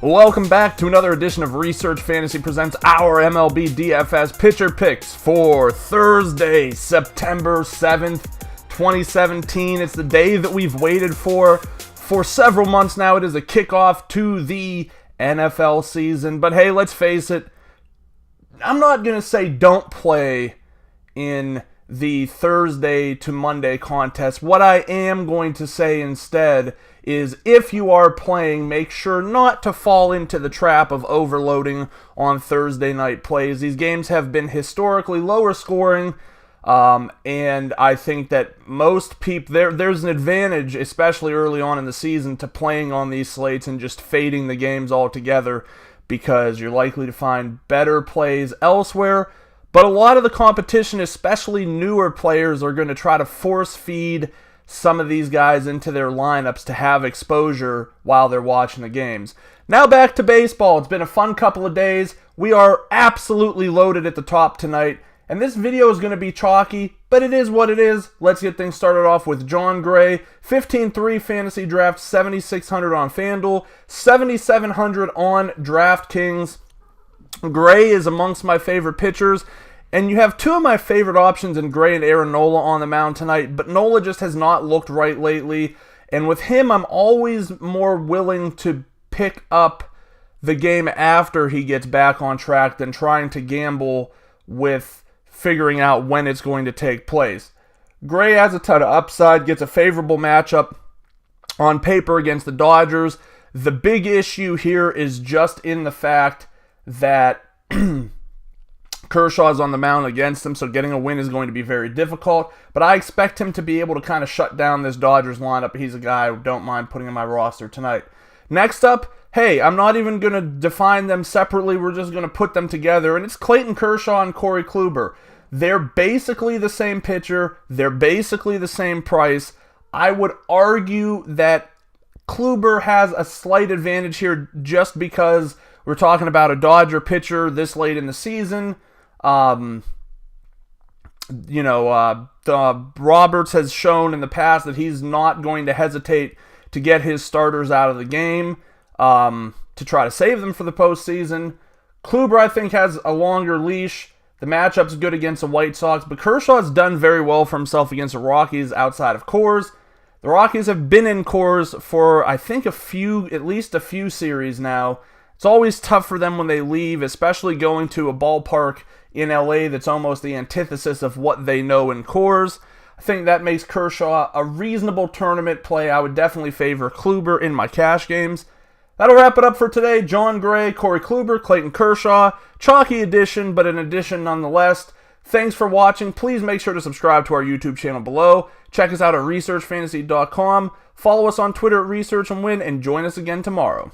Welcome back to another edition of Research Fantasy Presents our MLB DFS pitcher picks for Thursday, September 7th, 2017. It's the day that we've waited for several months now. It is a kickoff to the NFL season. But hey, let's face it, I'm not going to say don't play in the Thursday to Monday contest. What I am going to say instead is if you are playing, make sure not to fall into the trap of overloading on Thursday night plays. These games have been historically lower scoring, and I think that most people, there's an advantage, especially early on in the season, to playing on these slates and just fading the games altogether because you're likely to find better plays elsewhere. But a lot of the competition, especially newer players, are going to try to force feed some of these guys into their lineups to have exposure while they're watching the games. Now back to baseball. It's been a fun couple of days. We are absolutely loaded at the top tonight, and this video is going to be chalky, but it is what it is. Let's get things started off with Jon Gray, 15-3 fantasy draft, 7,600 on FanDuel, 7,700 on DraftKings. Gray is amongst my favorite pitchers, and you have two of my favorite options in Gray and Aaron Nola on the mound tonight, but Nola just has not looked right lately, and with him, I'm always more willing to pick up the game after he gets back on track than trying to gamble with figuring out when it's going to take place. Gray has a ton of upside, gets a favorable matchup on paper against the Dodgers. The big issue here is just in the fact that Kershaw's on the mound against him, so getting a win is going to be very difficult. But I expect him to be able to kind of shut down this Dodgers lineup. He's a guy I don't mind putting in my roster tonight. Next up, hey, I'm not even going to define them separately. We're just going to put them together, and it's Clayton Kershaw and Corey Kluber. They're basically the same pitcher. They're basically the same price. I would argue that Kluber has a slight advantage here just because we're talking about a Dodger pitcher this late in the season. Roberts has shown in the past that he's not going to hesitate to get his starters out of the game to try to save them for the postseason. Kluber, I think, has a longer leash. The matchup's good against the White Sox, but Kershaw's done very well for himself against the Rockies outside of Coors. The Rockies have been in Coors for, I think, at least a few series now. It's always tough for them when they leave, especially going to a ballpark in LA that's almost the antithesis of what they know in Coors. I think that makes Kershaw a reasonable tournament play. I would definitely favor Kluber in my cash games. That'll wrap it up for today. Jon Gray, Corey Kluber, Clayton Kershaw. Chalky edition, but an edition nonetheless. Thanks for watching. Please make sure to subscribe to our YouTube channel below. Check us out at researchfantasy.com. Follow us on Twitter at researchandwin, and join us again tomorrow.